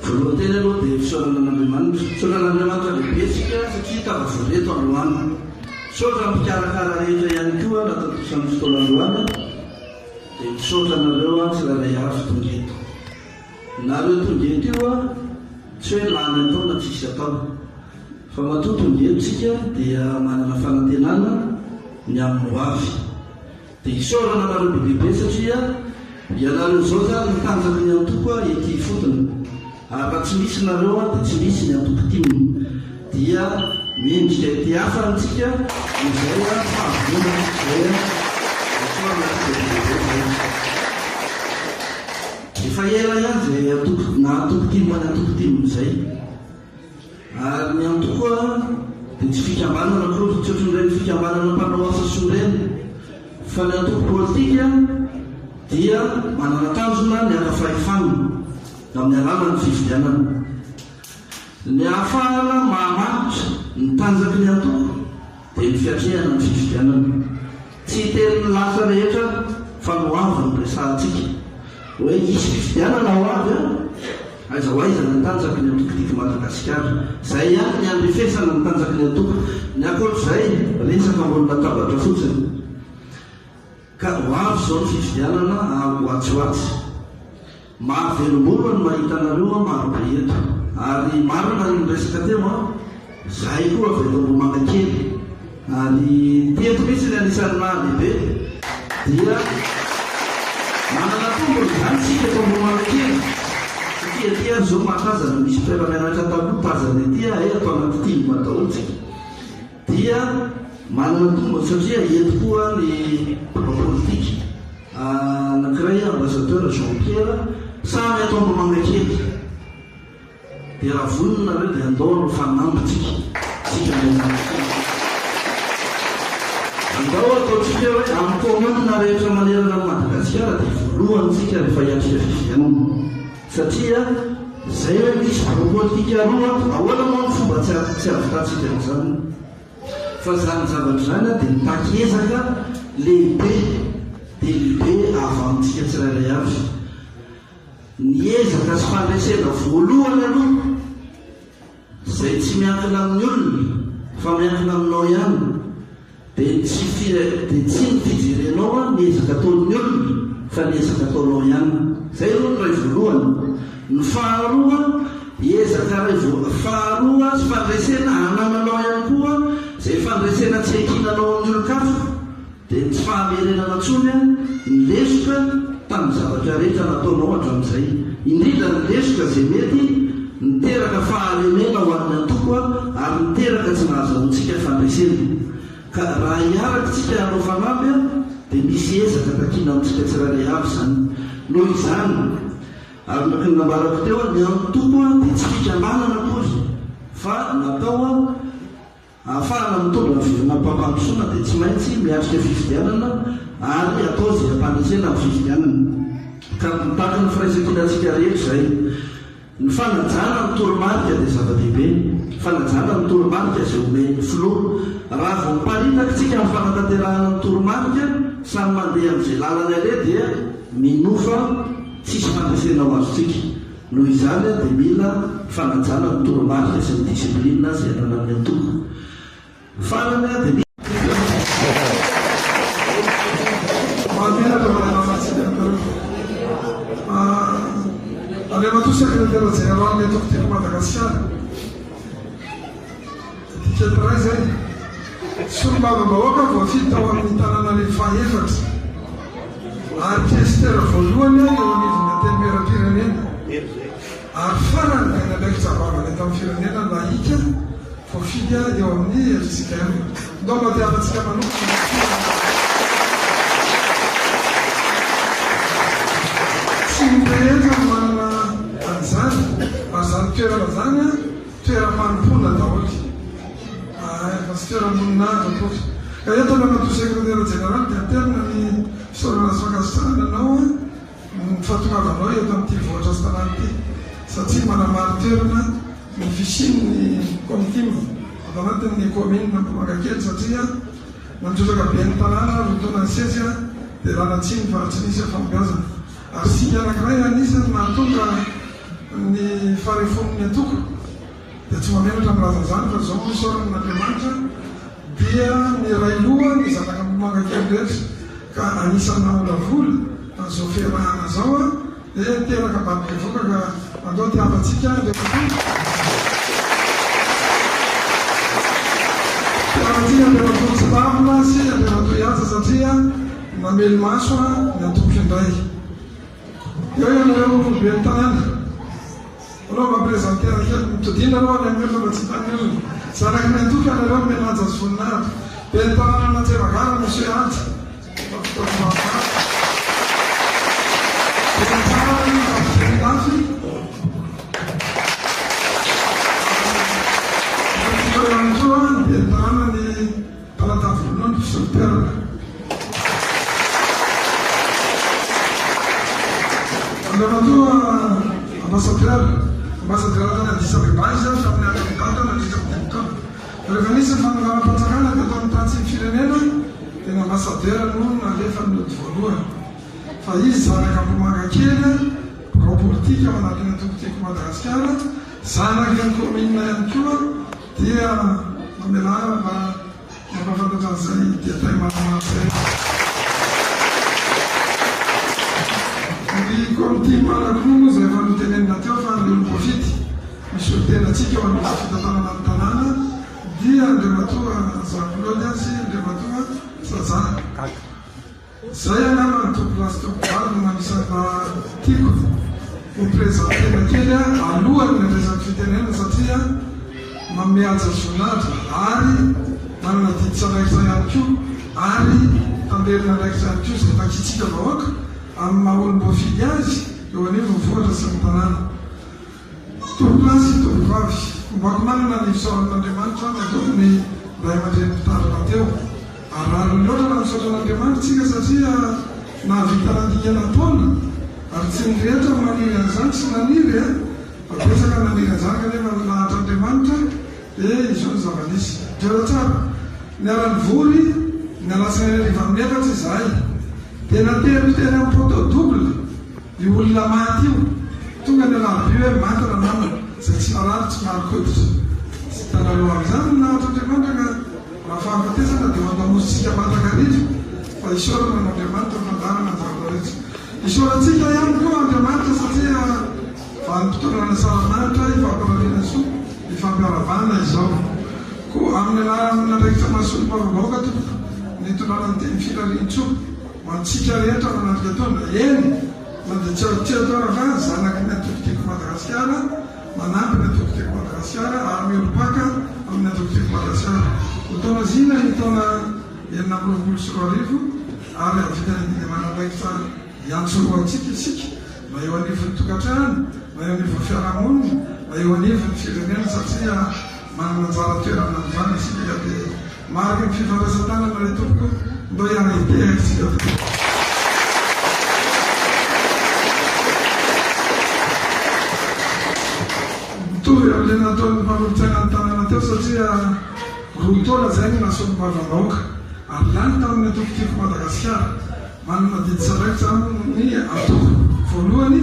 voalohany teny aloha dia fisaoran'Andriamanitra. Fisaoran'Andriamanitra lehibe sika satria tava-voreto androany. Misaotra mpikarakara rehetra ihany koa raha tatosany fotoan'androany dia misaotra anareo tsirairay avy tonga eto. Nareo tonga eto io tsy hoe lany atao na tsisy atao, fa matoa tonga eto tsika dia manana fanantenana ny amin'ny ho avy. Dia isaorana anareo bebe satria ianareo zao zany mitanjaka ny antoko ety fotony. Raha tsy misy nareo dia tsy misy ny antoko timony, dia miendrika ety hafa antsika izay fahavonana izay isaorana efa ela ihany zay na antoko timony antoko timony izay. Ary ny antoko dia tsy fikambanana koa, tsy ohatran'ireny fikambanana mpanao asa soa ireny, fa ny antoko politika dia manana tanjona ny ara-fahefana amin'ny alalan'ny fifidianana. Ny ahafahana mahamanitra ny tanjaky ny antoko dia ny fiatrehana ny fifidianana. Tsy hitery ny lasa rehetra fa no avy ny resahantsika hoe isy fifidianana ho avy aiza ho aiza ny tanjaky ny antoko tiky Madagasikara. Izay ihany ny andrefesana ny tanjaky ny antoko. Ny akoatr'izay resaka ambony latabatra fotsiny. Ka ho avy zao ny fifidianana hoatsoatsy. Mahavelom-bolo ny mahita anareo marobe eto. Ary marina ny resaka teo zahay koa velom-bolo mangakely. Ary teto misy ny anisan'ny mahalehibe dia manana tombony zany sika eto ambony mangakely. Satria tia zao mahatazana misy toera-mianatra taloha tazana ety atao anaty timona daholo tsika. Dia manana tombony satria eto koa ny politika anankiray ambassadeur Jean-Pierre samy atao ambony mangakely. Dia raha vonona nareo dia andao no fanambotsika tsika andao ataotsika hoe amin'ny komanina rehetra manerana ny Madagasikara dia voalohantsika rehefa hiatrika fifidianana. Satria izay hoe misy politika roa ahoana moa ny fomba tsy avitantsika amin'izany. Fa zany zavatra izany dia mitakezaka lehibe dia lehibe avy amintsika tsirairay avy. Ny ezaka sy fandresena voalohany aloha izay tsy miankina amin'ny olona fa miankina aminao ihany dia tsy ny fijerenao ny ezaka ataon'ny olona fa ny ezaka ataonao ihany. Izay aloha ny ray voalohany. Ny faharoa ezaka ray faharoa sy fandresena anamanao ihany koa izay fandresena tsy ekinanao amin'ny olon-kafa dia tsy fahamerenana ntsony ny lesoka tamin'ny zavatra rehetra nataonao hatramin'izay. Indrindra ny lesoka izay mety niteraka fahalemena ho an'ny antoko ary niteraka tsy nahazahoantsika fandresena. Ka raha hiarakytsika hanao fanamby dia misy ezaka takiana amintsika tsirairay avy zany. Noho izany ary maka ny nambarako teo ny antoko dia tsy fikambanana kozy fa natao ahafahana mitondra ny vivona mpampandrosoana dia tsy maintsy miatrika fifidianana ary atao izay ampandrasena amin'ny fifidianana. Ka mitaka ny firaisan-kinantsika rehetra izay. Ny fanajana ny toromarika dia zava-dehibe. Fanajana ny toromarika izay omeny filoha. Raha vao miparitakytsika amin'ny fanatanterahana ny toromarika samy mandeha amin'izay lalana ire dia minofa tsisy fandrasena ho azotsika. Noho izany dia mila fanajana ny toromarika sy ny disiplinina izay ananan'ny antoko. Farany dia Abbiamo tutti segretario generale di tutti i Madagascar. C'è il paese sul Baba Baoka, con fitta o all'interno delle faevas. Archester vogliono io mi temera Pirenena. Arfana nella vecchia Baba le tan Pirenena la Ike, con figlia di ogni e si chiama. Dopo ti si chiamano Azany toerana zany toeram-panompona daholo fa tsy toeram-boninahitra koa. Ka eto anato sekretera general dia terina ny fisaorana sy fankasitrahana anao ny fatoavanao eto amin'ity voatra sy tanàna ity satria manamary toerana ny fisian'ny komitima ato anatin'ny komina Mangakely satria nandrosaka be ny tanàna rotonany sesy dia lanatsiny fa tsy nisy fampiazana. Ary sika anankiray anisany nahatonga ny faharefon'ny atoko dia tsy mamelatra mirazan'izany fa zao misoran'Andriamanitra dia ny ray loha ny zanaka mangakely rehetra ka anisana ola vola azao fiarahana zao a dia teraka babika voka ka andao tiavantsika tiavantsika andriamantoa tsy lavina sy andriamantoa iasa satria namely maso a ny atoko indray eo ianareo be ny tanàna anao mampiresentera kely mitodina aloha ny amin'ny olona tsy tany olona zanaky ny atoko ianareo menanja azy voninahitra be ny tanàna natsevagara misy ady afy toa dia tanàna ny palatavolinony fisolperna andriamantoa ambassadeur tany adisabebaiza tamin'ny akamikata nadisabeditona rehefa nisy fanagaram-patsakana dia atao mitantsy firenena tena ambassadeur no nalefa nylody voalohany fa izy zanaka mpomanga kely rao politika ao anatin'ny atokotiko Madagasikara zanaky ny commune ihany koa dia mamelara mba mampafantatra an'izay dia tay maromaro zay ny comité malakono zay efa notenenina teo fa ny olo profity misy olotenatsika ao amin'ny fitantanana ny tanàna dia andriamatoa zakolody azy andriamatoa sazana zay anama tokolasy tokovaly manisana tiako miprésentena kely alohany ny resaky fitenena satria mameaja zonatra ary manana diditsaraikitra ihany koa ary tamberina raikitra ihany koa zay takitsika vahoaka amin'ny maha-olom-bofily azy eo anivo mivoatra sy ny tanàna tokolasy tokovavy mbako manana ny fisaoran'Andriamanitra ataony ray aman-dreny mpitarana teo arary loatra na misaotran'Andriamanitra tsika satria nahavita nandiana taona ary tsy ny rehetra maniry an'izany tsy naniry abetsaka naniry an'izany kanefa nahatra Andriamanitra dia izao ny zava-nisy toera tsara ny arany vory ny alasany riva amin'ny efatra izahay dia natery-tena amin'ny poto double io olona maty io tonga ny alaby hoe matana namana zay tsy narary tsy maharokoditra sy tanaloha amin'izany nahatra Andriamanitra ka raha fahafatesana dia mandamosintsika matakaritra fa isorana n'Andriamanitra fandarana zavatra isoratsika ihany koa Andriamanitra satria vanimpotoana saranahitra ifampiarariana soa ifampiaravana izao koa amin'ny alaramina raikitra masolo mpavavaoka tompoko ny tondrana ny teny firarian-tsoa mantsika rehetra manatrika tona eny na dia tsy atao fa zanaky ny atokotiko Madagasikara manampy ny atokotiko Madagasikara ary miolopaka amin'ny atokotiko Madagasikara taona zina ny taona 2024 ary avitany dinamana raikitra iantsoroantsika isika na eo anivon'ny tokantrano na eo anivon'ny fiarahamonina na eo anivon'ny firenena satria manana anjara toerana amin'izany isika dia mariky ny fifandraisan-tanana ilay tompoko mba ihany itehaka isika mitovy amin'ilay nataon'ny mpanolotsaina ny tanàna teo satria roa taona zay ny nasolo mpavavaoka ary lany tamin'ny atokotiko Madagasikara manana diditsaraikitra ny atoko voalohany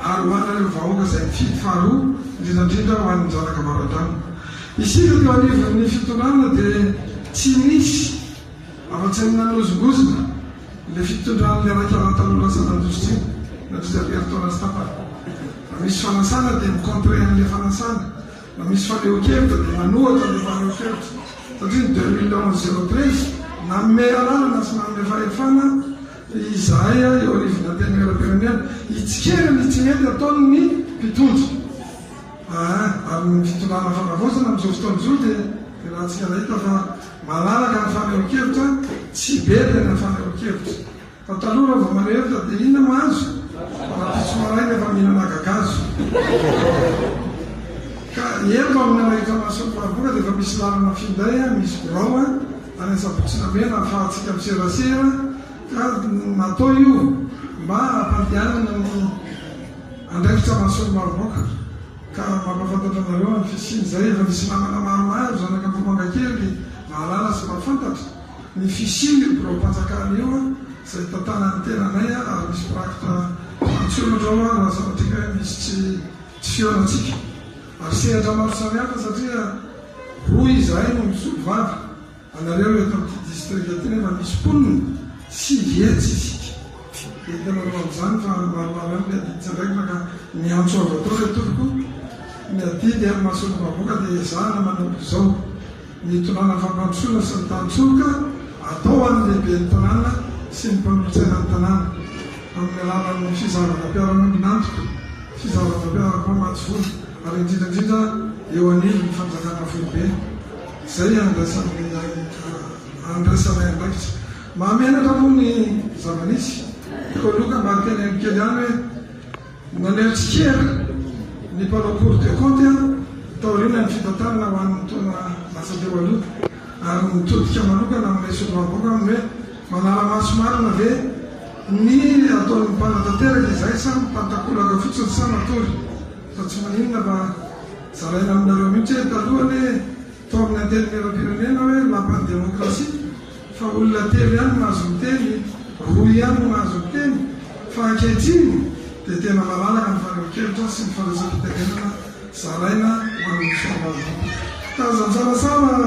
ary hoanareo vahoaka zay mifidy faharoa indrindrandrindra ho an'ny zanaka maro-drano isika teo anivon'ny fitondrana dia tsy nisy afa-tsy nanozongozona le fitondrana le araiky aratan'olona sanandositsiny nadrizaryeritaona sy tapany na misy fanasana dia micontre an'le fanasana na misy fanehokevitra dia manohatra le fanehokevitra satria ny 2011-03 namme alalana sy namme fahefana izahay eo anivona tena era-pirenena itsikery ny tsy mety ataony ny mpitondro ary ny fitondrana fanavozana amin'izao fotoana izao dia raha tsika lahita fa malalaka ny fanehokevitra tsy be tena fanehokevitra fa taloha vao manehevitra dia inona mahazo rapitso maray efa mihinana gagazo ka eto amin'ny araika mahasompahavoka dia efa misy lalana finday misy gorao any sabotsina mena afahantsika miserasera ka natao io mba ampandianana ny andraikitra mahasolo marovoaka ka mampafantatra anareo amin'ny fisiny zay efa misy namana maromaro zanaka mpomanga kely mahalala sy mahafantatra ny fisiny bro-panjakana io zay tantanany tenanay ary misy prakitra antsonodrao raha sanatrika hoe misy tsy fionatsika ary sehatra maro samihafa satria roy izahay no misolo vavy anareo eto amin'ity distrika ty nefa misy mponina sy vietsy isika dia tena ro amin'izany fa maromaro any miadidy ndraiky maka miantso avy atao retoriko miadidy amin'ny mahasolo vahoaka dia zahana manomboka izao mitonana fampandrosoana sy ny tantsoroka atao any lehibe ny tanàna sy ny mpanolotsaina ny tanàna amin'ny alalan'ny fizarana mpiara-mambinantoko fizarana mpiarako maty voly ary indrindrandrindra eo anivy ny fanjakana voibe zay andraisanay andraikitra mahamenatra moa ny zavanisy koloka mbarikeny any kely any hoe naneritsikery ny mpanao cour de compte taorina ny fitantanana ho an'ny tona lasa teo aloha ary mitodika manokana amin'ilay solovahoaka hoe manara-maso marina ve ny ataon'ny mpanatanteraka izay sa mpantakolaka fotsiny sa matory fa tsy maninona fa zaraina aminareo mihitsy hoe talohany tao amin'ny antenimera-pirenena hoe lampan'ny démocratie fa olona telo ihany mahazo miteny roy ihany no mahazo miteny fa ankehitriny dia tena malalaka ny faneho-kevitra sy ny fandraisam-piterenana zaraina ho an'ny soavazo karazan-tsarasara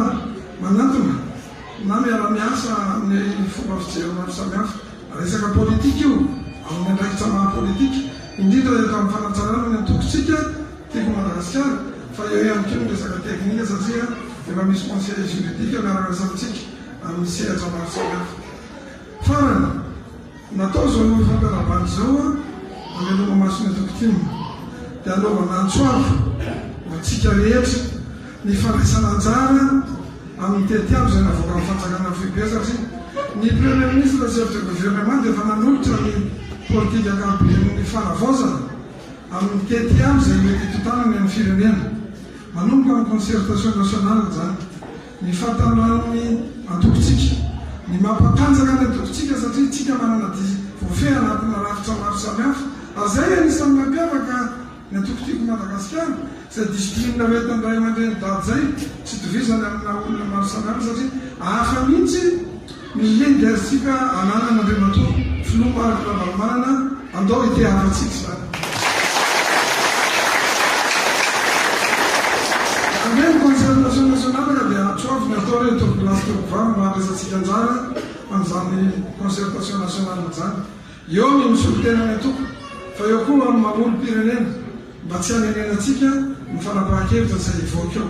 manatona na miara-miasa amin'ny fomba fijery maro samihafa resaka politika io amin'ny andraikitra maha-politika indrindra eto amin'ny fanatsarana ny antokotsika tiako Madagasikara fa eo ihany koa ny resaka teknika satria efa misy conseil juridika miaraka samitsika amin'ny sehatra maro samihafa farana natao zao no fampiarabany zao ameloma masony tokotima dia anaovana antsoavo atsika rehetra ny faraisana anjara amin'ny tetiavo zay navoaka amin'ny fanjakana foibe satria ny premier ministre chef de gouvernement dia efa nanolotra ny politika akapoen'ny fanavaozana amin'ny tetiavo zay mety totanany amin'ny firenena manomboka amin'ny concertation nationale zany ny fahatanan'ny antokotsika ny mampatanjaka ny antokotsika satria tsika manana vofe anatina rafitra maro samihafa azay anisan'ny mampiavaka ny antokotiako Madagasikara zay discipline hoentin'ny ray aman-dreny dady zay tsy tovizany amina olona maro samihafa satria hafa mihitsy ny leadersika ananana andriamato filomaritra valomana andao ite hafatsika zany ameny concertation nationale ka dia atsoavy ny atao re tokolasy tokovamy maharesatsika anjara amin'izany concertation nationale zany eo ny misolo tena ny atoko fa eo koa amin'ny mamolo-pirenena mba tsy hanenenantsika ny fanapahan-kevitra zay ivoaka eo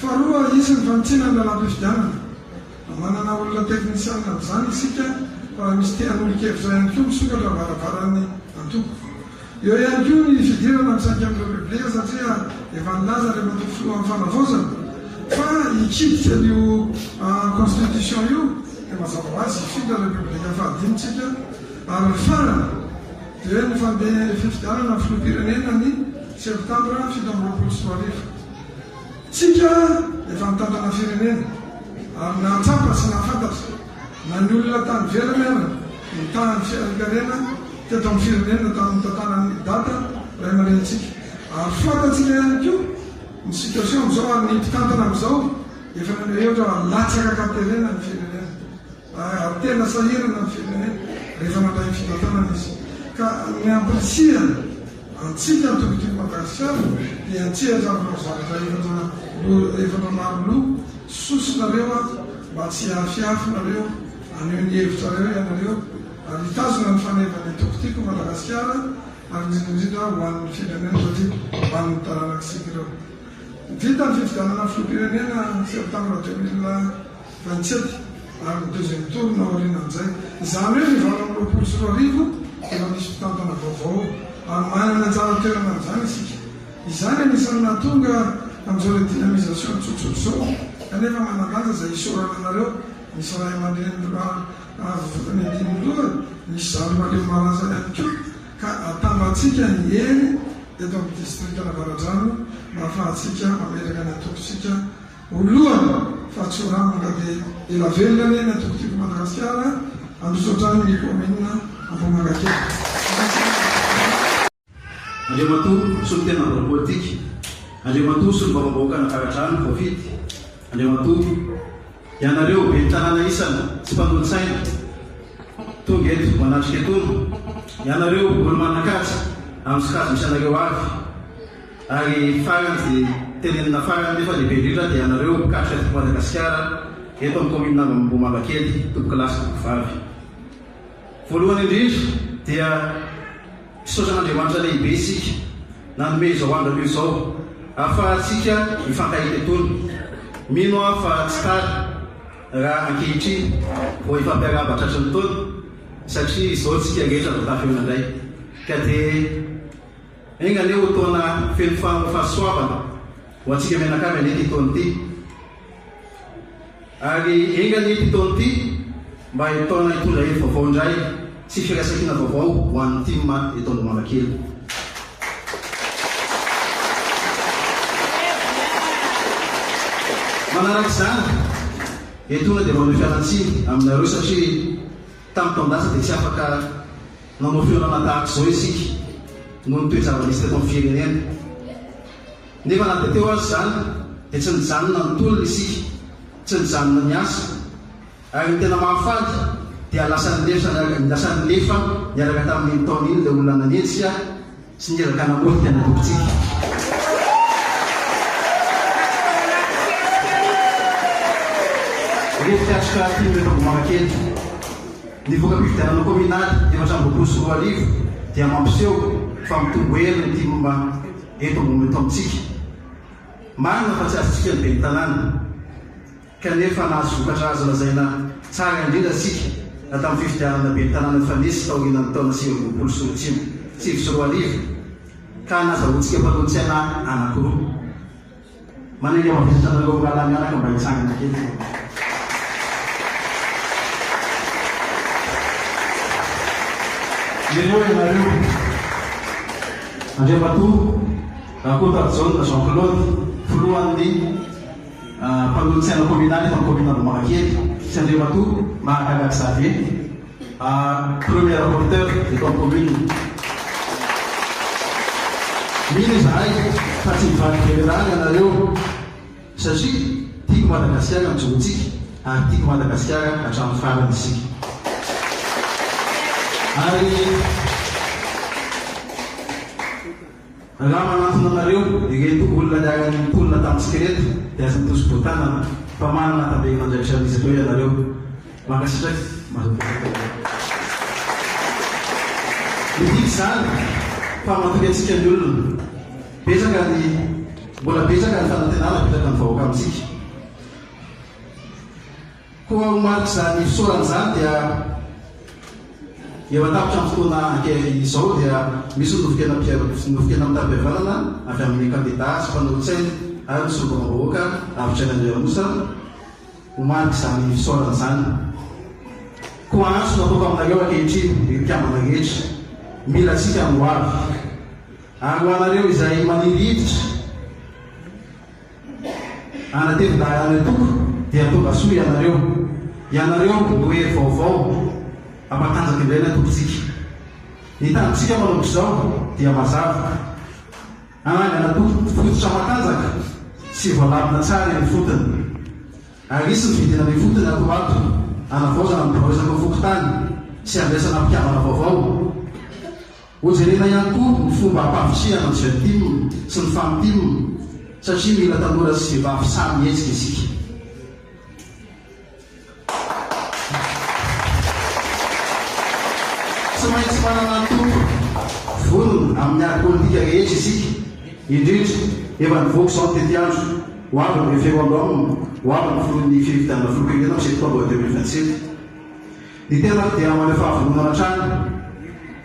faharoa isy ny fanitsina ny lalam-pifidianana manana olona teknisiana zany isika fa misy tean'olo-kevitra ihany koa misokatra varavaran'ny antoko eo ihany koa ny fidirana misaika amin'ny republika satria efa nilaza le matoko filoha amin'ny fanavaozana fa ikidika io constitution io dia mazava ho azy ifindra republika fahadimitsika ary farana dia hoe ny fandeha fifidianana filoha-pirenena ny septambra 7 tsika efa mitantana firenena ary nahatsapa sy nahafantatra na ny olona tany velamena ny tany fiankarena teto amin'ny firenena tamin'ny tantanany data ray aman-drenitsika ary fantatsika ihany koa ny situation am'izao ary ny mpitantana am'izao efa ohatra latsaka katerena ny firenena ary tena sahirana ny firenena rehefa mandray ny fitantanana izy ka ny ampirisiana antsika ny tokotiako Madagasikara dia antsihatra aminao zavatra efatra maro loha sosonareo mba tsy hafiafinareo aneo ny hevitrareo ianareo ary hitazona ny fanevany tokotiako Madagasikara ary indrindrindrindra ho an'ny firenena satria ho an'ny taranakisika ireo vita ny fifidianana filoha-pirenena septambra 2027 ary ny deuxième tour naorina amin'izay izany hoe ny 2024 efa misy fitantana vaovao ary manana anjara toerana amin'izany isika izany anisan'ny nahatonga amin'izao le dynamisation tsotsotro zao kanefa manandanja zay isorana anareo misy ray aman-dreny avotanyadimoloha misy zary maleo malaza ihany koa ka atambatsika ny hery eto amin'ny distrikta Navaradrano mba ahafahatsika mameraka ny atokosika olohany fahatsoramana dia ela velona ny atokotiako Madagasikara androsotrany ny commune Ambohimangakeky Andriamato solo tena amin'ny politika Andriamato solo mbavam-bahoaka Navaradrano voafidy Andriamato ianareo be ny tanàna isana tsy mpandolo-tsaina tonga eto manatrika etono ianareo olo manakatsy amin'ny sikazo misy anareo avy Ary farany tenenina farany nefa lehibe indrindra dia anareo mpikatra eto Madagasikara eto amin'ny commune Ambohimakely tomboka lasy tomboka vavy. Voalohany indrindra dia fisaoran'Andriamanitra lehibe isika nanome izao andro io izao ahafahantsika mifankahita etony. Mino aho fa tsy tara raha ankehitriny vao ifampiarahaba tratry ny taona satria izao tsika rehetra vatafy indray ka dia engany eo taona feno fahasoavana ho antsika mianakavy anety taona ity. Ary engany ity taona ity mba taona hitondra hery vaovao indray sy firaisankina vaovao ho an'ny team eto Ambohimakely. Manaraka izany etona dia manao fialan-tsiny aminareo satria tamin'ny taon-dasa dia tsy afaka nanao fihaonana tahaka izao isika noho ny toe-java-nisy teto amin'ny firenena. Nefa na dia teo azy izany dia tsy nijanona ny tolona isika, tsy nijanona ny asa, ary ny tena mahafaly dia lasan'ny lefa niaraka tamin'ny taona iny ilay olona nanentsika sy nieraka namory tena tompontsika. Rehefiatrika timy eto Ambohimakely nivoaka fifidianana kominaly 424 dia mampiseho fa mitombo hery ny team eto amintsika. Marina fa tsy azontsika ny be ny tanàna kanefa nahazo vokatra azo lazaina tsara indrindra sika tamin'ny fifidianana be ny tanàna fa nisy taorian'ny taona 2024 ka nazahoantsika mpanontsaina anankiroa. Manengy mavesatra anareo lalany mianaka mba hitsangana kely. Ireo ianareo Andriamatoa Kotarzona Jean-Claude filohan'ny mpanolontsaina kominaly eto amin'ny commune Ambohimakely sy Andriamatoa Mahakala Xavier premier rapporteur eto amin'ny commune. Mino izahay fa tsy mivaly général ianareo satria tiako Madagasikara mijorontsika ary tiako Madagasikara hatramin'ny farany isika. Ary raha manantona anareo ireto olona niarany mponina tamintsika reto dia aza mitosy-botana fa manana tabe mandraitra misy atao ianareo mankasitraky midika izany fa matoky antsika ny olona mbola betsaka ny fanantenana petraka ny vahoaka amintsika. Koa mariky izany fisaorana izany dia eo an-tapitra amin'ny fotoana izao dia misy novikena mitapihavanana avy amin'ny kandida sy mpanolo-tsaina ary misy lobam-bahoaka avitra n'Andriamosa ho mariky izany fisaorana izany. Koa antso nataoko aminareo ankehitriny mpikambana rehetra mila atsika ho avy ary ho anareo izay maniriditra anatevin-dahy anatoko dia tonga soa ianareo no hery vaovao ampatanjaka indray ny tompontsika. Ny tanitsika manomboka izao dia mazava anangana fototra matanjaka sy voalabina tsara ny fotony ary isy ny vidina ny fotony atoato anavaozana mipaozaka fokotany sy andraisana mpikambana vaovao. Hojerena ihany koa ny fomba hampavitriana ny jeune team sy ny femme team satria mila tanora sy vehivavy samy hetsika isika. Tsy maintsy manana tompo vonona amin'ny ary politika rehetra isika indrindra efa nivoaka izao ny tety andro ho avy ny février ho avy ny filohan'ny fifidianana filoham-pirenena amin'ny septembre 2027. Ny tenako dia maneho fahavonona hatrany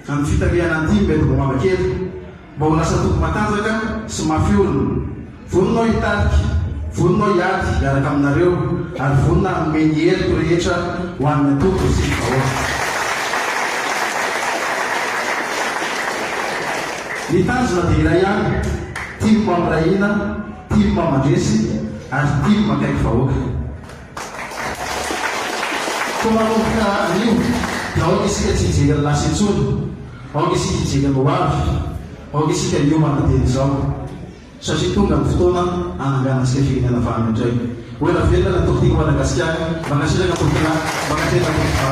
amin'ny fitariana ny team eto Ambohimakely mba ho lasa tompo matanjaka sy mafiolona. Voninao hitariky, voninao hiady miaraka aminareo ary vonina nomeny heriko rehetra ho amin'ny tompo sy ny vahoaka. Ny tanjona dia iray ihany, team mamirahina, team mamandresy ary team makaiky vahoaka. Koa manomboka anio dia aoka isika tsy hijery ny lasa intsony, aoka isika hijery ny ho avy, aoka isika hiomana teny izao satria tonga ny fotoana ananganantsika firenena vahana indray. Oela velona natoko tiako Madagasikara, mankasitraka tompona, mankatrehaka